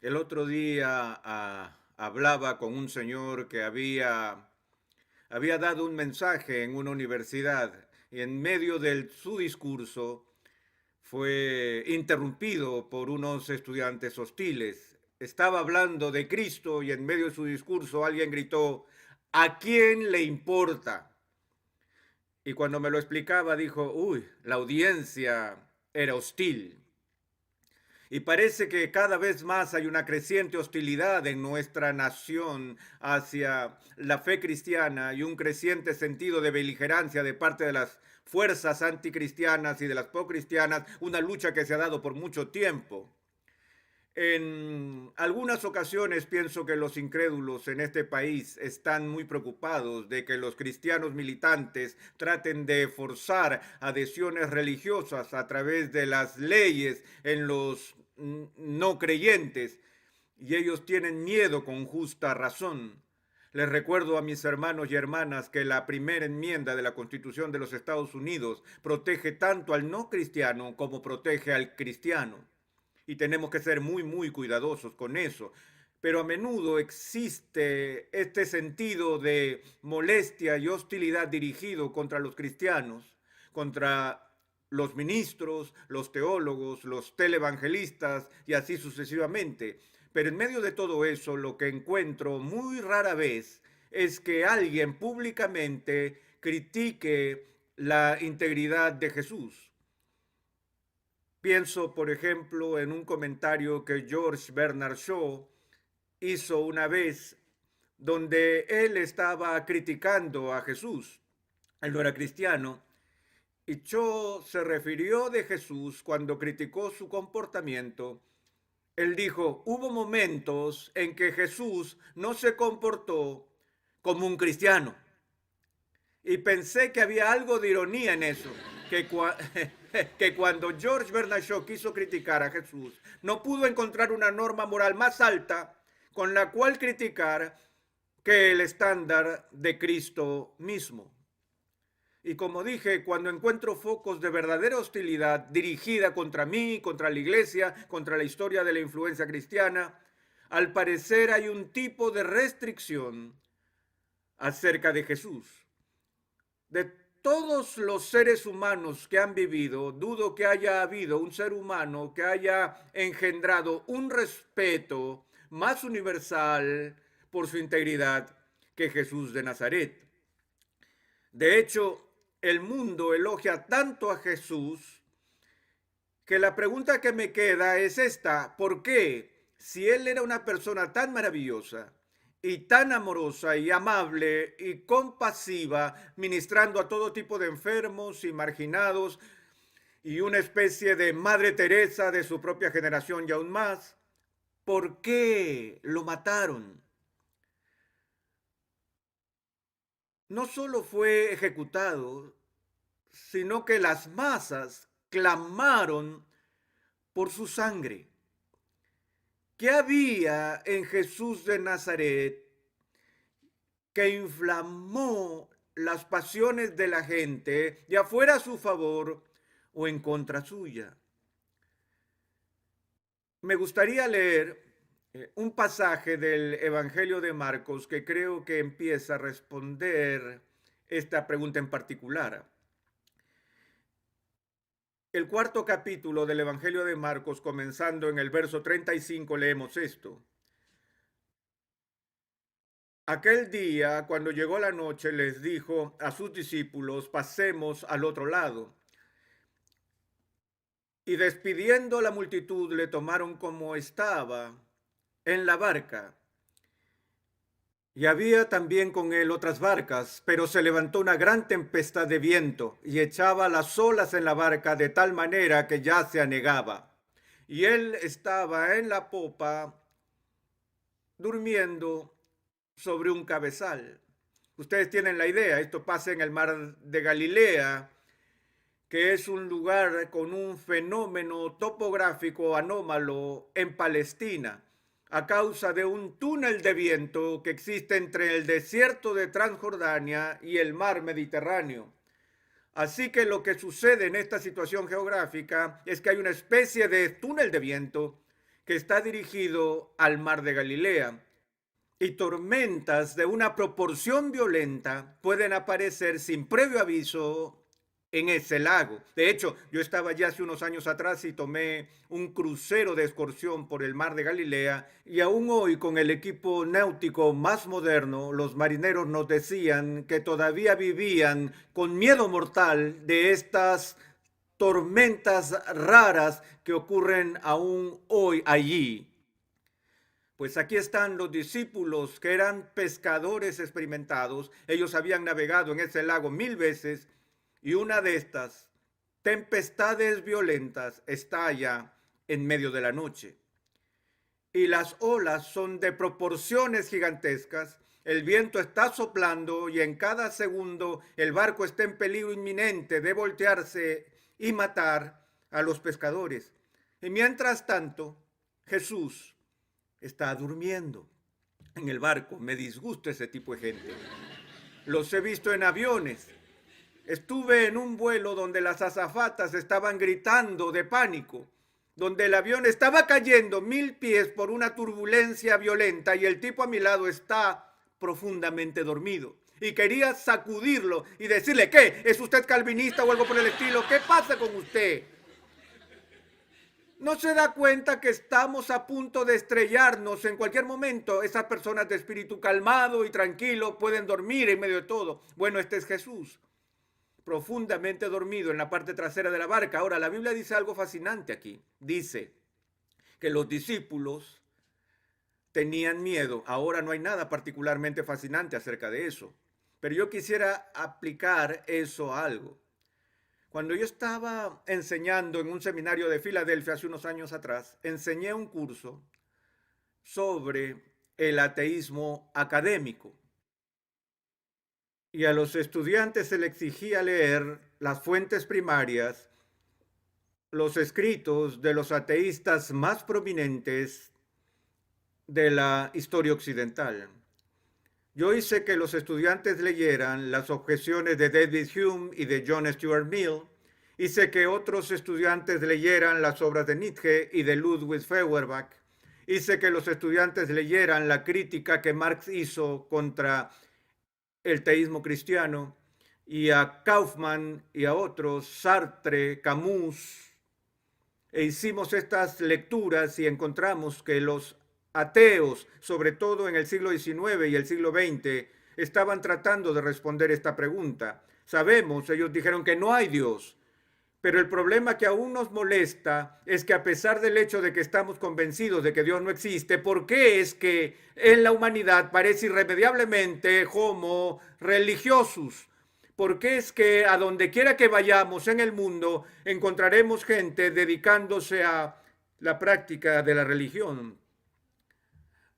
El otro día hablaba con un señor que había dado un mensaje en una universidad y en medio de su discurso fue interrumpido por unos estudiantes hostiles. Estaba hablando de Cristo y en medio de su discurso alguien gritó: ¿a quién le importa? Y cuando me lo explicaba dijo: uy, la audiencia era hostil. Y parece que cada vez más hay una creciente hostilidad en nuestra nación hacia la fe cristiana y un creciente sentido de beligerancia de parte de las fuerzas anticristianas y de las pro-cristianas, una lucha que se ha dado por mucho tiempo. En algunas ocasiones pienso que los incrédulos en este país están muy preocupados de que los cristianos militantes traten de forzar adhesiones religiosas a través de las leyes en los no creyentes, y ellos tienen miedo con justa razón. Les recuerdo a mis hermanos y hermanas que la primera enmienda de la Constitución de los Estados Unidos protege tanto al no cristiano como protege al cristiano, y tenemos que ser muy, muy cuidadosos con eso. Pero a menudo existe este sentido de molestia y hostilidad dirigido contra los cristianos, contra los ministros, los teólogos, los televangelistas y así sucesivamente. Pero en medio de todo eso, lo que encuentro muy rara vez es que alguien públicamente critique la integridad de Jesús. Pienso, por ejemplo, en un comentario que George Bernard Shaw hizo una vez, donde él estaba criticando a Jesús. Él no era cristiano, y Shaw se refirió de Jesús cuando criticó su comportamiento. Él dijo: hubo momentos en que Jesús no se comportó como un cristiano. Y pensé que había algo de ironía en eso, que cuando George Bernard Shaw quiso criticar a Jesús, no pudo encontrar una norma moral más alta con la cual criticar que el estándar de Cristo mismo. Y como dije, cuando encuentro focos de verdadera hostilidad dirigida contra mí, contra la iglesia, contra la historia de la influencia cristiana, al parecer hay un tipo de restricción acerca de Jesús. De todos los seres humanos que han vivido, dudo que haya habido un ser humano que haya engendrado un respeto más universal por su integridad que Jesús de Nazaret. De hecho, el mundo elogia tanto a Jesús que la pregunta que me queda es esta: ¿por qué, si él era una persona tan maravillosa y tan amorosa y amable y compasiva, ministrando a todo tipo de enfermos y marginados, y una especie de Madre Teresa de su propia generación y aún más, por qué lo mataron? No solo fue ejecutado, sino que las masas clamaron por su sangre. ¿Qué había en Jesús de Nazaret que inflamó las pasiones de la gente, ya fuera a su favor o en contra suya? Me gustaría leer un pasaje del Evangelio de Marcos que creo que empieza a responder esta pregunta en particular. El cuarto capítulo del Evangelio de Marcos, comenzando en el verso 35, leemos esto: aquel día, cuando llegó la noche, les dijo a sus discípulos: pasemos al otro lado. Y despidiendo a la multitud, le tomaron como estaba en la barca. Y había también con él otras barcas, pero se levantó una gran tempestad de viento y echaba las olas en la barca de tal manera que ya se anegaba. Y él estaba en la popa durmiendo sobre un cabezal. Ustedes tienen la idea, esto pasa en el mar de Galilea, que es un lugar con un fenómeno topográfico anómalo en Palestina, a causa de un túnel de viento que existe entre el desierto de Transjordania y el mar Mediterráneo. Así que lo que sucede en esta situación geográfica es que hay una especie de túnel de viento que está dirigido al mar de Galilea. Y tormentas de una proporción violenta pueden aparecer sin previo aviso en ese lago. De hecho, yo estaba ya hace unos años atrás y tomé un crucero de excursión por el mar de Galilea, y aún hoy, con el equipo náutico más moderno, los marineros nos decían que todavía vivían con miedo mortal de estas tormentas raras que ocurren aún hoy allí. Pues aquí están los discípulos que eran pescadores experimentados. Ellos habían navegado en ese lago 1000 veces, y una de estas tempestades violentas estalla en medio de la noche. Y las olas son de proporciones gigantescas. El viento está soplando y en cada segundo el barco está en peligro inminente de voltearse y matar a los pescadores. Y mientras tanto, Jesús está durmiendo en el barco. Me disgusta ese tipo de gente. Los he visto en aviones. Estuve en un vuelo donde las azafatas estaban gritando de pánico, donde el avión estaba cayendo 1000 pies por una turbulencia violenta y el tipo a mi lado está profundamente dormido. Y quería sacudirlo y decirle: ¿qué? ¿Es usted calvinista o algo por el estilo? ¿Qué pasa con usted? ¿No se da cuenta que estamos a punto de estrellarnos en cualquier momento? Esas personas de espíritu calmado y tranquilo pueden dormir en medio de todo. Bueno, este es Jesús, profundamente dormido en la parte trasera de la barca. Ahora, la Biblia dice algo fascinante aquí. Dice que los discípulos tenían miedo. Ahora no hay nada particularmente fascinante acerca de eso, pero yo quisiera aplicar eso a algo. Cuando yo estaba enseñando en un seminario de Filadelfia hace unos años atrás, enseñé un curso sobre el ateísmo académico. Y a los estudiantes se les exigía leer las fuentes primarias, los escritos de los ateístas más prominentes de la historia occidental. Yo hice que los estudiantes leyeran las objeciones de David Hume y de John Stuart Mill. Hice que otros estudiantes leyeran las obras de Nietzsche y de Ludwig Feuerbach. Hice que los estudiantes leyeran la crítica que Marx hizo contra el teísmo cristiano, y a Kaufman y a otros, Sartre, Camus. E hicimos estas lecturas y encontramos que los ateos, sobre todo en el siglo XIX y el siglo XX, estaban tratando de responder esta pregunta. Sabemos, ellos dijeron que no hay Dios, pero el problema que aún nos molesta es que, a pesar del hecho de que estamos convencidos de que Dios no existe, ¿por qué es que en la humanidad parece irremediablemente homo religiosus? ¿Por qué es que a donde quiera que vayamos en el mundo encontraremos gente dedicándose a la práctica de la religión?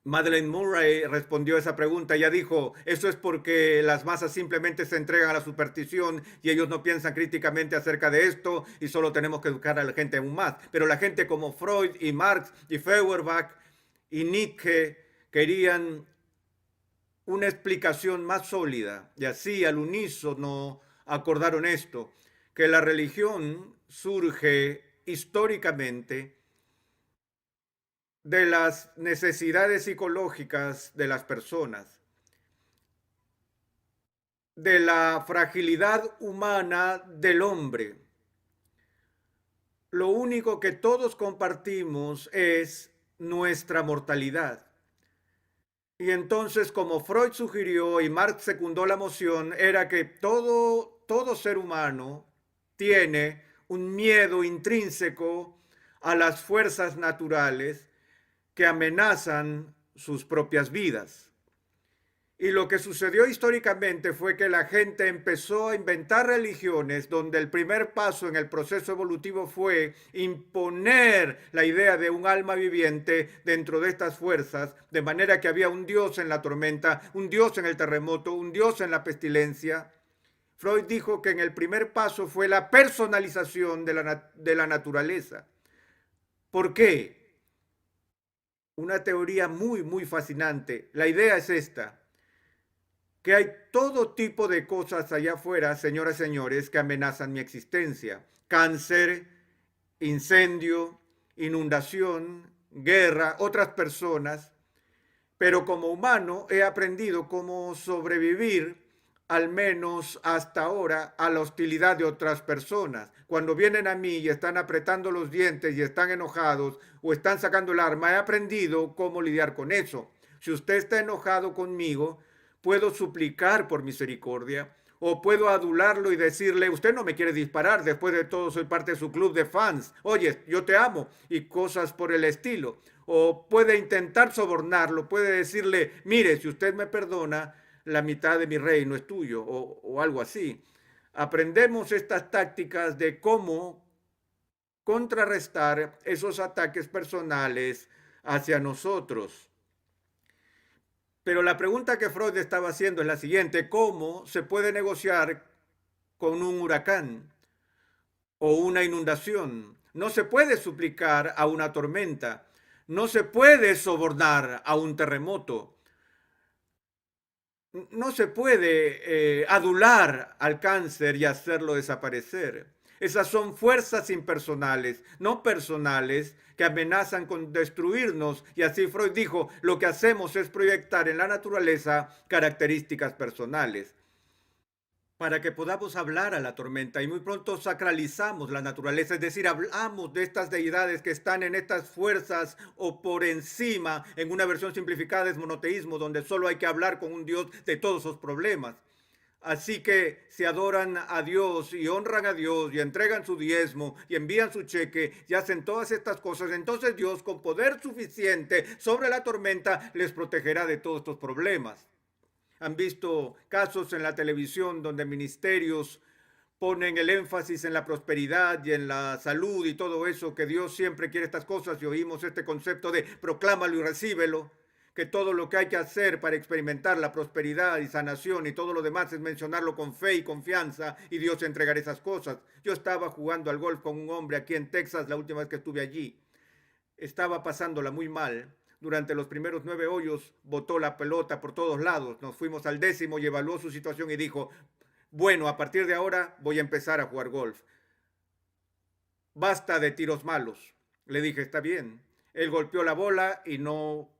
Madeleine Murray respondió a esa pregunta. Ella dijo: eso es porque las masas simplemente se entregan a la superstición y ellos no piensan críticamente acerca de esto, y solo tenemos que educar a la gente aún más. Pero la gente como Freud y Marx y Feuerbach y Nietzsche querían una explicación más sólida, y así al unísono acordaron esto: que la religión surge históricamente de las necesidades psicológicas de las personas, de la fragilidad humana del hombre. Lo único que todos compartimos es nuestra mortalidad. Y entonces, como Freud sugirió y Marx secundó la moción, era que todo ser humano tiene un miedo intrínseco a las fuerzas naturales que amenazan sus propias vidas. Y lo que sucedió históricamente fue que la gente empezó a inventar religiones donde el primer paso en el proceso evolutivo fue imponer la idea de un alma viviente dentro de estas fuerzas, de manera que había un Dios en la tormenta, un Dios en el terremoto, un Dios en la pestilencia. Freud dijo que en el primer paso fue la personalización de la naturaleza. ¿Por qué? Una teoría muy fascinante. La idea es esta: que hay todo tipo de cosas allá afuera, señoras y señores, que amenazan mi existencia. Cáncer, incendio, inundación, guerra, otras personas, pero como humano he aprendido cómo sobrevivir, al menos hasta ahora, a la hostilidad de otras personas. Cuando vienen a mí y están apretando los dientes y están enojados o están sacando el arma, he aprendido cómo lidiar con eso. Si usted está enojado conmigo, puedo suplicar por misericordia o puedo adularlo y decirle, usted no me quiere disparar, después de todo soy parte de su club de fans, oye, yo te amo y cosas por el estilo. O puede intentar sobornarlo, puede decirle, mire, si usted me perdona, la mitad de mi reino es tuyo o algo así. Aprendemos estas tácticas de cómo contrarrestar esos ataques personales hacia nosotros. Pero la pregunta que Freud estaba haciendo es la siguiente: ¿cómo se puede negociar con un huracán o una inundación? No se puede suplicar a una tormenta, no se puede sobornar a un terremoto, no se puede adular al cáncer y hacerlo desaparecer. Esas son fuerzas impersonales, no personales, que amenazan con destruirnos. Y así Freud dijo, lo que hacemos es proyectar en la naturaleza características personales para que podamos hablar a la tormenta y muy pronto sacralizamos la naturaleza, es decir, hablamos de estas deidades que están en estas fuerzas o por encima. En una versión simplificada es monoteísmo, donde solo hay que hablar con un Dios de todos sus problemas. Así que si adoran a Dios y honran a Dios y entregan su diezmo y envían su cheque y hacen todas estas cosas, entonces Dios con poder suficiente sobre la tormenta les protegerá de todos estos problemas. Han visto casos en la televisión donde ministerios ponen el énfasis en la prosperidad y en la salud y todo eso, que Dios siempre quiere estas cosas, y oímos este concepto de proclámalo y recíbelo, que todo lo que hay que hacer para experimentar la prosperidad y sanación y todo lo demás es mencionarlo con fe y confianza y Dios entregará esas cosas. Yo estaba jugando al golf con un hombre aquí en Texas la última vez que estuve allí. Estaba pasándola muy mal. Durante los primeros 9 hoyos botó la pelota por todos lados. Nos fuimos al 10º y evaluó su situación y dijo, bueno, a partir de ahora voy a empezar a jugar golf. Basta de tiros malos. Le dije, está bien. Él golpeó la bola y no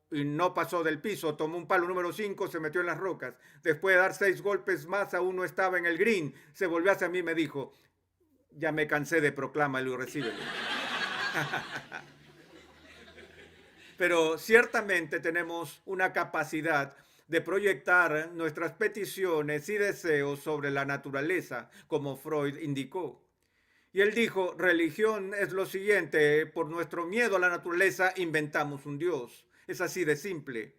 pasó del piso. Tomó un palo número 5, se metió en las rocas. Después de dar 6 golpes más, aún no estaba en el green. Se volvió hacia mí y me dijo, ya me cansé de proclámalo y recíbelo. Pero ciertamente tenemos una capacidad de proyectar nuestras peticiones y deseos sobre la naturaleza, como Freud indicó. Y él dijo, religión es lo siguiente, por nuestro miedo a la naturaleza inventamos un Dios. Es así de simple.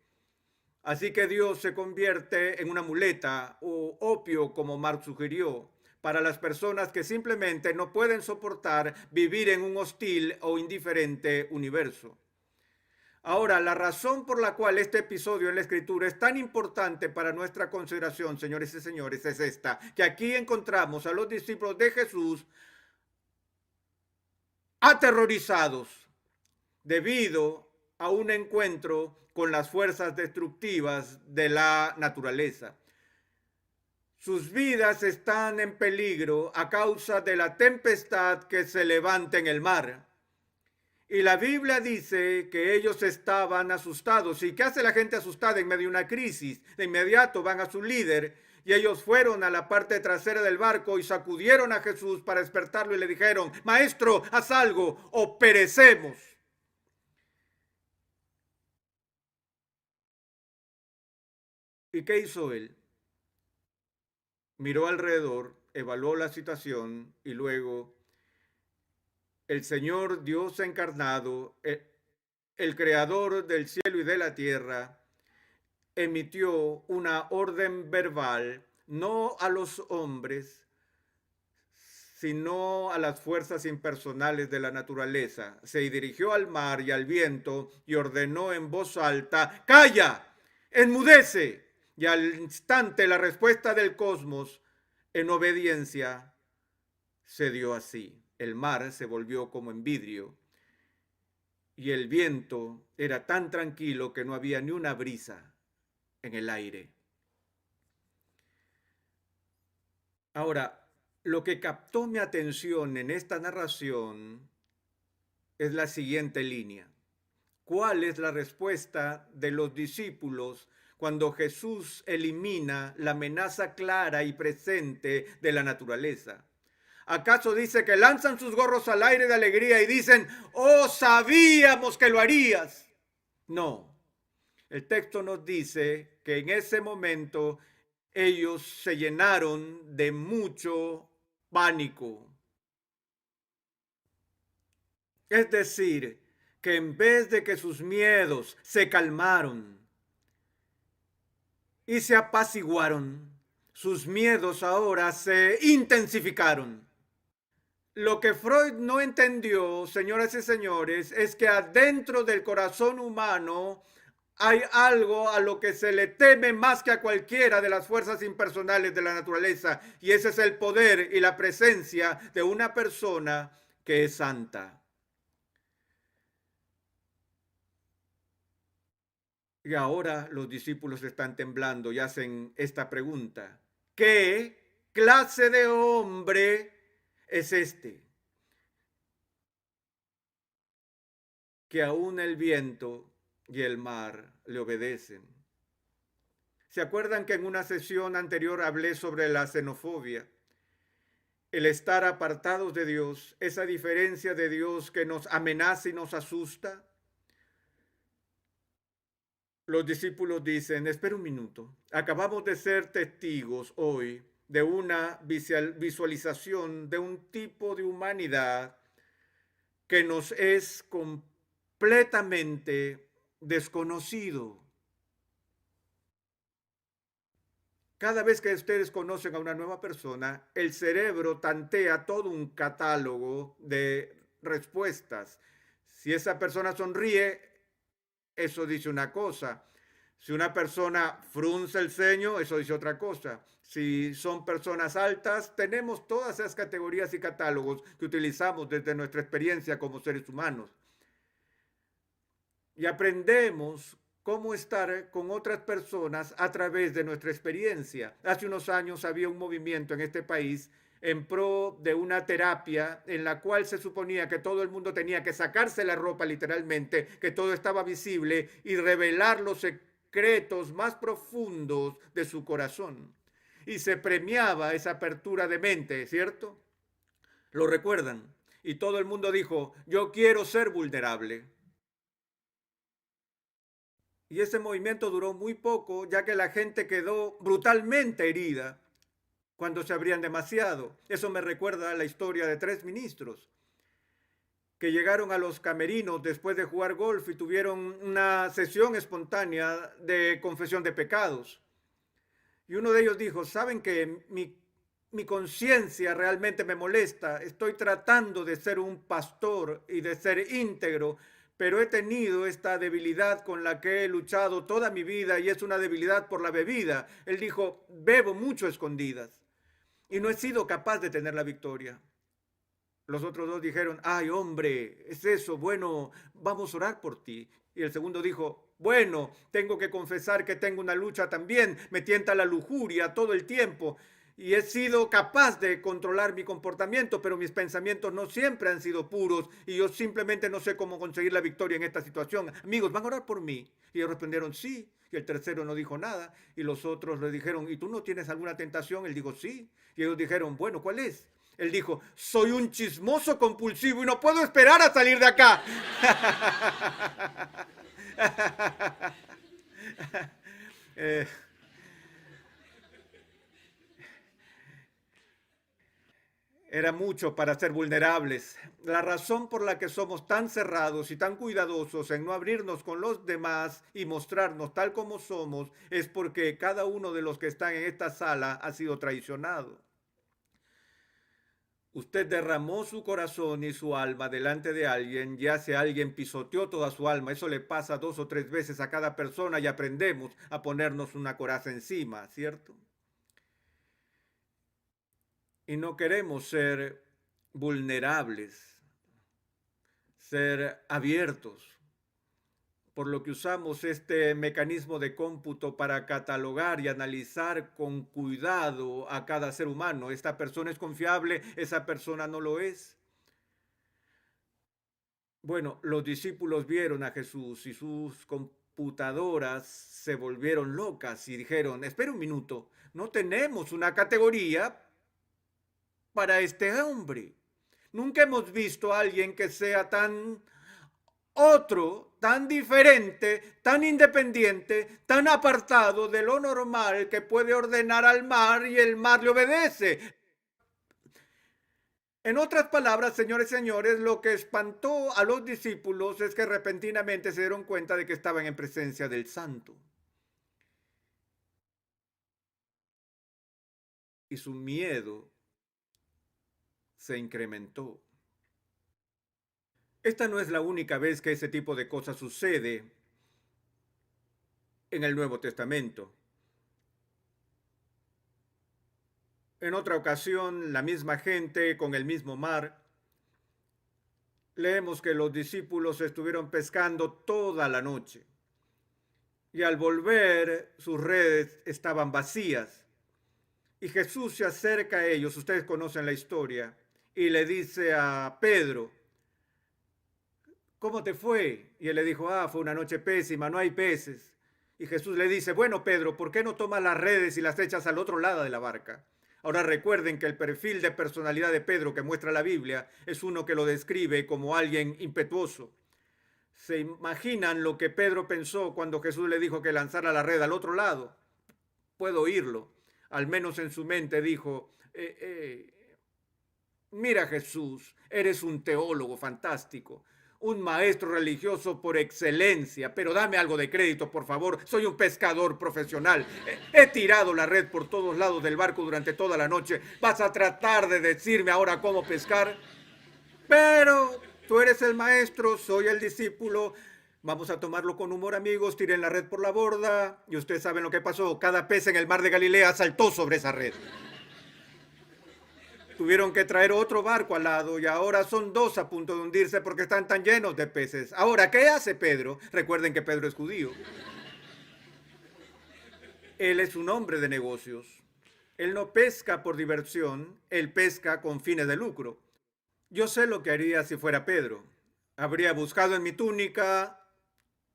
Así que Dios se convierte en una muleta o opio, como Marx sugirió, para las personas que simplemente no pueden soportar vivir en un hostil o indiferente universo. Ahora, la razón por la cual este episodio en la Escritura es tan importante para nuestra consideración, señores y señores, es esta, que aquí encontramos a los discípulos de Jesús aterrorizados debido a un encuentro con las fuerzas destructivas de la naturaleza. Sus vidas están en peligro a causa de la tempestad que se levanta en el mar. Y la Biblia dice que ellos estaban asustados. ¿Y qué hace la gente asustada en medio de una crisis? De inmediato van a su líder y ellos fueron a la parte trasera del barco y sacudieron a Jesús para despertarlo y le dijeron, Maestro, haz algo o perecemos. ¿Y qué hizo él? Miró alrededor, evaluó la situación y luego el Señor Dios encarnado, el creador del cielo y de la tierra, emitió una orden verbal, no a los hombres, sino a las fuerzas impersonales de la naturaleza. Se dirigió al mar y al viento y ordenó en voz alta, ¡calla! ¡Enmudece! Y al instante la respuesta del cosmos, en obediencia, se dio así. El mar se volvió como en vidrio y el viento era tan tranquilo que no había ni una brisa en el aire. Ahora, lo que captó mi atención en esta narración es la siguiente línea. ¿Cuál es la respuesta de los discípulos cuando Jesús elimina la amenaza clara y presente de la naturaleza? ¿Acaso dice que lanzan sus gorros al aire de alegría y dicen, oh, sabíamos que lo harías? No, el texto nos dice que en ese momento ellos se llenaron de mucho pánico. Es decir, que en vez de que sus miedos se calmaron y se apaciguaron, sus miedos ahora se intensificaron. Lo que Freud no entendió, señoras y señores, es que adentro del corazón humano hay algo a lo que se le teme más que a cualquiera de las fuerzas impersonales de la naturaleza, y ese es el poder y la presencia de una persona que es santa. Y ahora los discípulos están temblando y hacen esta pregunta: ¿qué clase de hombre es este, que aún el viento y el mar le obedecen? ¿Se acuerdan que en una sesión anterior hablé sobre la xenofobia? El estar apartados de Dios, esa diferencia de Dios que nos amenaza y nos asusta. Los discípulos dicen, espera un minuto, acabamos de ser testigos hoy de una visualización de un tipo de humanidad que nos es completamente desconocido. Cada vez que ustedes conocen a una nueva persona, el cerebro tantea todo un catálogo de respuestas. Si esa persona sonríe, eso dice una cosa. Si una persona frunce el ceño, eso dice otra cosa. Si son personas altas, tenemos todas esas categorías y catálogos que utilizamos desde nuestra experiencia como seres humanos. Y aprendemos cómo estar con otras personas a través de nuestra experiencia. Hace unos años había un movimiento en este país en pro de una terapia en la cual se suponía que todo el mundo tenía que sacarse la ropa literalmente, que todo estaba visible y revelar los secretos más profundos de su corazón. Y se premiaba esa apertura de mente, ¿cierto? ¿Lo recuerdan? Y todo el mundo dijo, yo quiero ser vulnerable. Y ese movimiento duró muy poco, ya que la gente quedó brutalmente herida cuando se abrían demasiado. Eso me recuerda a la historia de 3 ministros que llegaron a los camerinos después de jugar golf y tuvieron una sesión espontánea de confesión de pecados. Y uno de ellos dijo, ¿saben que mi conciencia realmente me molesta? Estoy tratando de ser un pastor y de ser íntegro, pero he tenido esta debilidad con la que he luchado toda mi vida y es una debilidad por la bebida. Él dijo, bebo mucho a escondidas y no he sido capaz de tener la victoria. Los otros 2 dijeron, ay hombre, es eso, bueno, vamos a orar por ti. Y el segundo dijo, bueno, tengo que confesar que tengo una lucha también, me tienta la lujuria todo el tiempo y he sido capaz de controlar mi comportamiento, pero mis pensamientos no siempre han sido puros y yo simplemente no sé cómo conseguir la victoria en esta situación. Amigos, ¿van a orar por mí? Y ellos respondieron, sí. Y el tercero no dijo nada y los otros le dijeron, ¿y tú no tienes alguna tentación? Él dijo, sí. Y ellos dijeron, bueno, ¿cuál es? Él dijo, soy un chismoso compulsivo y no puedo esperar a salir de acá. eh, Era mucho para ser vulnerables. La razón por la que somos tan cerrados y tan cuidadosos en no abrirnos con los demás y mostrarnos tal como somos es porque cada uno de los que están en esta sala ha sido traicionado. Usted derramó su corazón y su alma delante de alguien, ya sea alguien pisoteó toda su alma. Eso le pasa 2 o 3 veces a cada persona y aprendemos a ponernos una coraza encima, ¿cierto? Y no queremos ser vulnerables, ser abiertos, por lo que usamos este mecanismo de cómputo para catalogar y analizar con cuidado a cada ser humano. Esta persona es confiable, esa persona no lo es. Bueno, los discípulos vieron a Jesús y sus computadoras se volvieron locas y dijeron, espera un minuto, no tenemos una categoría para este hombre. Nunca hemos visto a alguien que sea tan otro, tan diferente, tan independiente, tan apartado de lo normal que puede ordenar al mar y el mar le obedece. En otras palabras, señores y señores, lo que espantó a los discípulos es que repentinamente se dieron cuenta de que estaban en presencia del Santo. Y su miedo se incrementó. Esta no es la única vez que ese tipo de cosas sucede en el Nuevo Testamento. En otra ocasión, la misma gente con el mismo mar, leemos que los discípulos estuvieron pescando toda la noche y al volver sus redes estaban vacías. Y Jesús se acerca a ellos, ustedes conocen la historia, y le dice a Pedro, ¿cómo te fue? Y él le dijo, fue una noche pésima, no hay peces. Y Jesús le dice, bueno, Pedro, ¿por qué no tomas las redes y las echas al otro lado de la barca? Ahora recuerden que el perfil de personalidad de Pedro que muestra la Biblia es uno que lo describe como alguien impetuoso. ¿Se imaginan lo que Pedro pensó cuando Jesús le dijo que lanzara la red al otro lado? Puedo oírlo. Al menos en su mente dijo, mira Jesús, eres un teólogo fantástico, un maestro religioso por excelencia, pero dame algo de crédito, por favor. Soy un pescador profesional. He tirado la red por todos lados del barco durante toda la noche. ¿Vas a tratar de decirme ahora cómo pescar? Pero tú eres el maestro, soy el discípulo. Vamos a tomarlo con humor, amigos. Tiren la red por la borda. Y ustedes saben lo que pasó. Cada pez en el mar de Galilea saltó sobre esa red. Tuvieron que traer otro barco al lado y ahora son dos a punto de hundirse porque están tan llenos de peces. Ahora, ¿qué hace Pedro? Recuerden que Pedro es judío. Él es un hombre de negocios. Él no pesca por diversión, él pesca con fines de lucro. Yo sé lo que haría si fuera Pedro. Habría buscado en mi túnica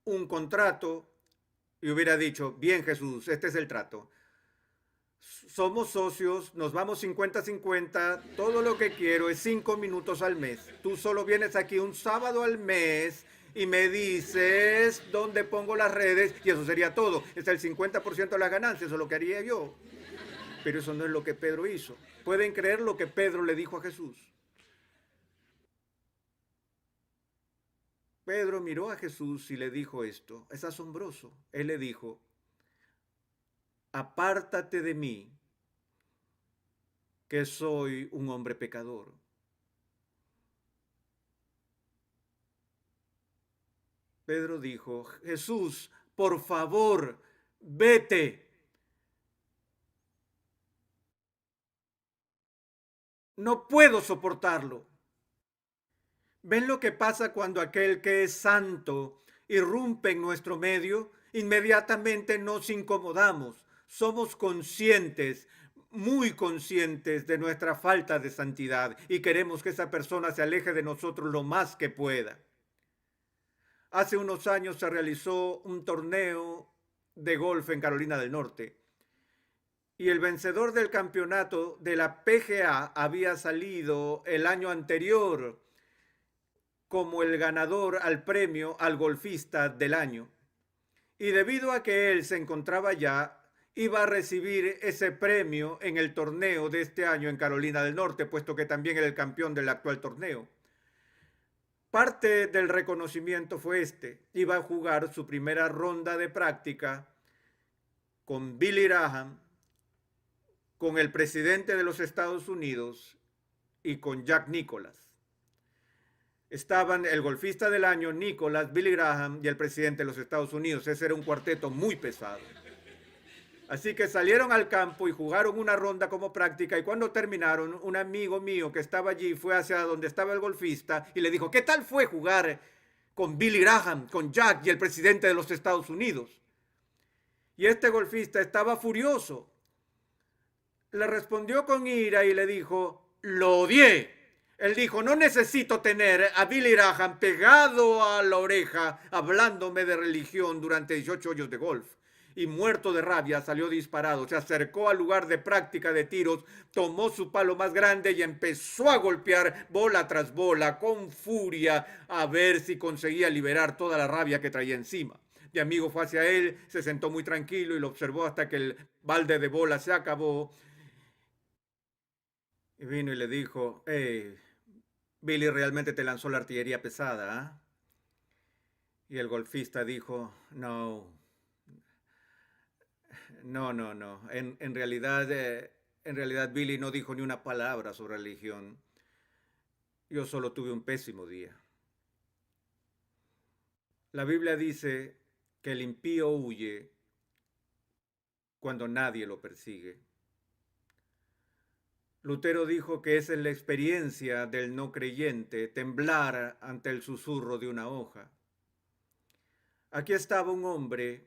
un contrato y hubiera dicho, bien Jesús, este es el trato. Somos socios, nos vamos 50-50, todo lo que quiero es 5 minutos al mes. Tú solo vienes aquí un sábado al mes y me dices dónde pongo las redes y eso sería todo. Es el 50% de las ganancias, eso es lo que haría yo. Pero eso no es lo que Pedro hizo. ¿Pueden creer lo que Pedro le dijo a Jesús? Pedro miró a Jesús y le dijo esto. Es asombroso. Él le dijo, apártate de mí, que soy un hombre pecador. Pedro dijo, Jesús, por favor, vete. No puedo soportarlo. ¿Ven lo que pasa cuando aquel que es santo irrumpe en nuestro medio? Inmediatamente nos incomodamos. Somos conscientes, muy conscientes de nuestra falta de santidad y queremos que esa persona se aleje de nosotros lo más que pueda. Hace unos años se realizó un torneo de golf en Carolina del Norte y el vencedor del campeonato de la PGA había salido el año anterior como el ganador al premio al golfista del año. Y debido a que él se encontraba allá, iba a recibir ese premio en el torneo de este año en Carolina del Norte, puesto que también era el campeón del actual torneo. Parte del reconocimiento fue iba a jugar su primera ronda de práctica con Billy Graham, con el presidente de los Estados Unidos y con Jack Nicklaus. Estaban el golfista del año, Nicklaus, Billy Graham y el presidente de los Estados Unidos. Ese era un cuarteto muy pesado. Así que salieron al campo y jugaron una ronda como práctica y cuando terminaron, un amigo mío que estaba allí fue hacia donde estaba el golfista y le dijo, ¿qué tal fue jugar con Billy Graham, con Jack y el presidente de los Estados Unidos? Y este golfista estaba furioso. Le respondió con ira y le dijo, lo odié. Él dijo, no necesito tener a Billy Graham pegado a la oreja hablándome de religión durante 18 hoyos de golf. Y muerto de rabia salió disparado, se acercó al lugar de práctica de tiros, tomó su palo más grande y empezó a golpear bola tras bola con furia a ver si conseguía liberar toda la rabia que traía encima. Mi amigo fue hacia él, se sentó muy tranquilo y lo observó hasta que el balde de bola se acabó. Y vino y le dijo, hey, Billy realmente te lanzó la artillería pesada, ¿ah? Y el golfista dijo, no, no. En realidad Billy no dijo ni una palabra sobre religión. Yo solo tuve un pésimo día. La Biblia dice que el impío huye cuando nadie lo persigue. Lutero dijo que esa es la experiencia del no creyente, temblar ante el susurro de una hoja. Aquí estaba un hombre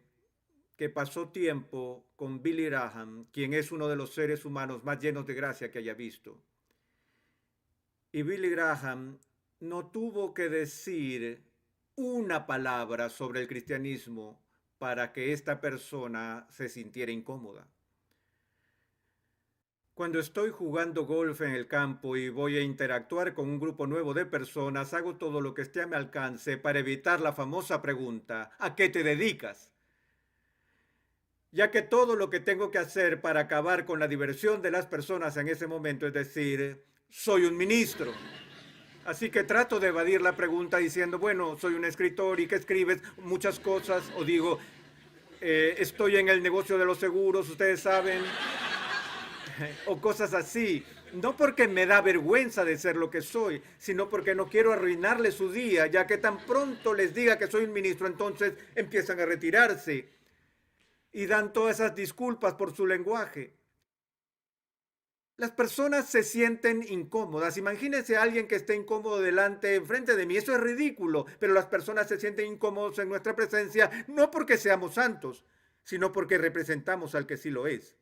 que pasó tiempo con Billy Graham, quien es uno de los seres humanos más llenos de gracia que haya visto. Y Billy Graham no tuvo que decir una palabra sobre el cristianismo para que esta persona se sintiera incómoda. Cuando estoy jugando golf en el campo y voy a interactuar con un grupo nuevo de personas, hago todo lo que esté a mi alcance para evitar la famosa pregunta, ¿a qué te dedicas? Ya que todo lo que tengo que hacer para acabar con la diversión de las personas en ese momento es decir, soy un ministro. Así que trato de evadir la pregunta diciendo, bueno, soy un escritor y ¿qué escribes? Muchas cosas. O digo, estoy en el negocio de los seguros, ustedes saben. O cosas así. No porque me da vergüenza de ser lo que soy, sino porque no quiero arruinarle su día, ya que tan pronto les diga que soy un ministro, entonces empiezan a retirarse y dan todas esas disculpas por su lenguaje. Las personas se sienten incómodas. Imagínense a alguien que esté incómodo delante, enfrente de mí. Eso es ridículo, pero las personas se sienten incómodos en nuestra presencia, no porque seamos santos, sino porque representamos al que sí lo es.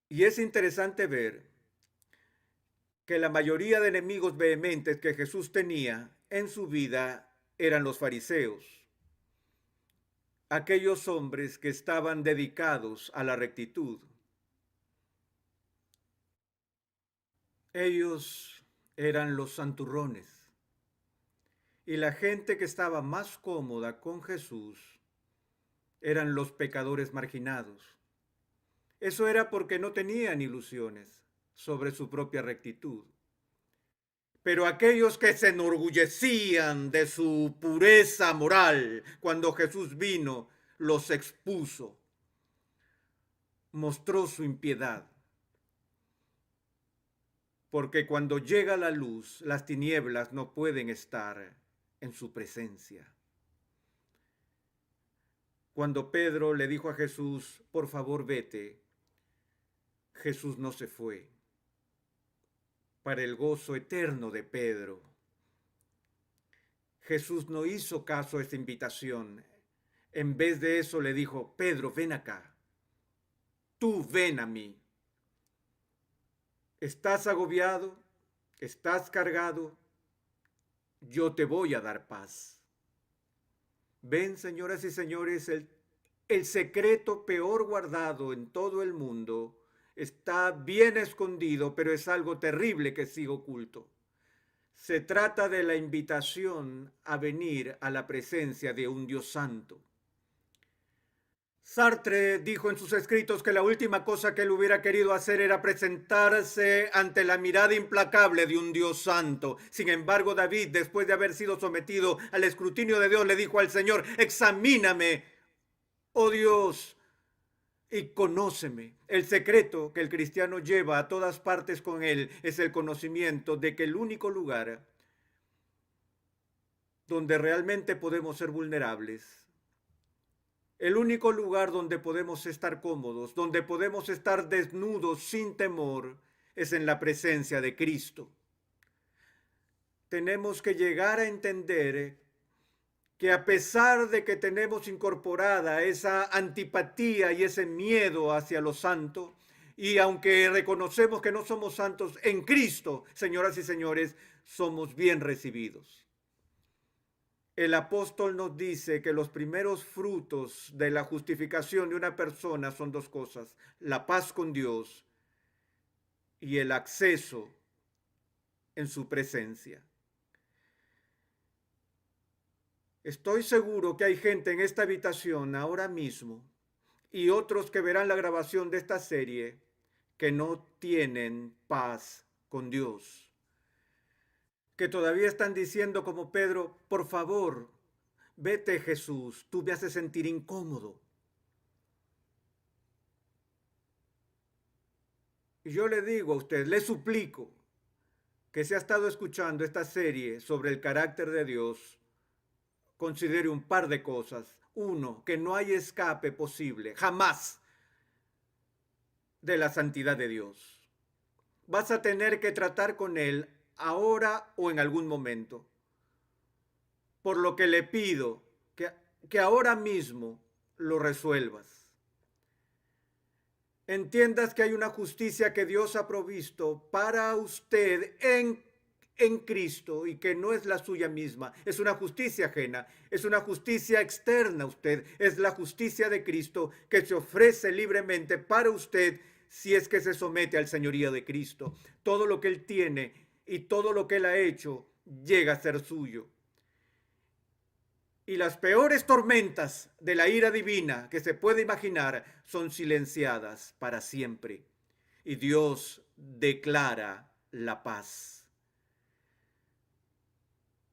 Y es interesante ver que la mayoría de enemigos vehementes que Jesús tenía en su vida eran los fariseos, aquellos hombres que estaban dedicados a la rectitud. Ellos eran los santurrones. Y la gente que estaba más cómoda con Jesús eran los pecadores marginados. Eso era porque no tenían ilusiones sobre su propia rectitud. Pero aquellos que se enorgullecían de su pureza moral, cuando Jesús vino, los expuso, mostró su impiedad. Porque cuando llega la luz, las tinieblas no pueden estar en su presencia. Cuando Pedro le dijo a Jesús, por favor vete, Jesús no se fue. Para el gozo eterno de Pedro, Jesús no hizo caso a esta invitación. En vez de eso le dijo, Pedro, ven acá. Tú ven a mí. ¿Estás agobiado? ¿Estás cargado? Yo te voy a dar paz. Ven, señoras y señores, el secreto peor guardado en todo el mundo está bien escondido, pero es algo terrible que sigue oculto. Se trata de la invitación a venir a la presencia de un Dios santo. Sartre dijo en sus escritos que la última cosa que él hubiera querido hacer era presentarse ante la mirada implacable de un Dios santo. Sin embargo, David, después de haber sido sometido al escrutinio de Dios, le dijo al Señor, examíname, oh Dios, y conóceme. El secreto que el cristiano lleva a todas partes con él es el conocimiento de que el único lugar donde realmente podemos ser vulnerables, el único lugar donde podemos estar cómodos, donde podemos estar desnudos sin temor, es en la presencia de Cristo. Tenemos que llegar a entender que a pesar de que tenemos incorporada esa antipatía y ese miedo hacia lo santo, Y aunque reconocemos que no somos santos en Cristo, señoras y señores, somos bien recibidos. El apóstol nos dice que los primeros frutos de la justificación de una persona son dos cosas: la paz con Dios y el acceso en su presencia. Estoy seguro que hay gente en esta habitación ahora mismo y otros que verán la grabación de esta serie que no tienen paz con Dios, que todavía están diciendo como Pedro: por favor, vete Jesús, tú me haces sentir incómodo. Y yo le digo a usted, le suplico que si ha estado escuchando esta serie sobre el carácter de Dios, considere un par de cosas. Uno, que no hay escape posible, jamás, de la santidad de Dios. Vas a tener que tratar con Él ahora o en algún momento. Por lo que le pido que ahora mismo lo resuelvas. Entiendas que hay una justicia que Dios ha provisto para usted en Cristo y que no es la suya misma, es una justicia ajena, es una justicia externa a usted, es la justicia de Cristo que se ofrece libremente para usted si es que se somete al señorío de Cristo. Todo lo que Él tiene y todo lo que Él ha hecho llega a ser suyo. Y las peores tormentas de la ira divina que se puede imaginar son silenciadas para siempre. Y Dios declara la paz.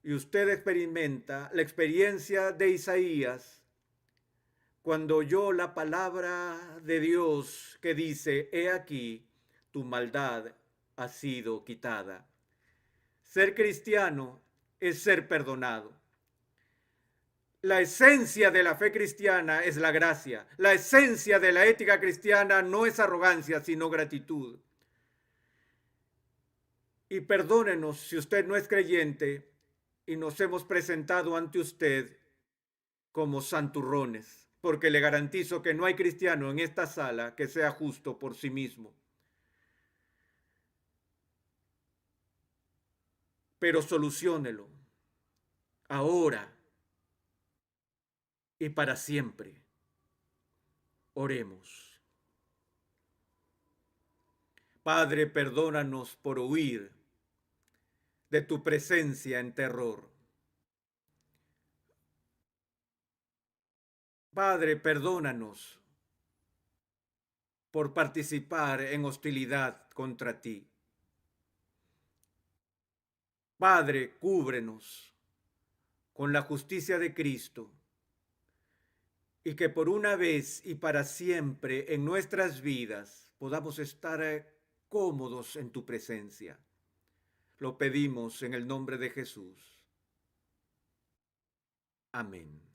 Y usted experimenta la experiencia de Isaías cuando oyó la palabra de Dios que dice: he aquí, tu maldad ha sido quitada. Ser cristiano es ser perdonado. La esencia de la fe cristiana es la gracia. La esencia de la ética cristiana no es arrogancia, sino gratitud. Y perdónenos si usted no es creyente y nos hemos presentado ante usted como santurrones, porque le garantizo que no hay cristiano en esta sala que sea justo por sí mismo. Pero soluciónelo ahora y para siempre. Oremos. Padre, perdónanos por huir de tu presencia en terror. Padre, perdónanos por participar en hostilidad contra ti. Padre, cúbrenos con la justicia de Cristo y que por una vez y para siempre en nuestras vidas podamos estar cómodos en tu presencia. Lo pedimos en el nombre de Jesús. Amén.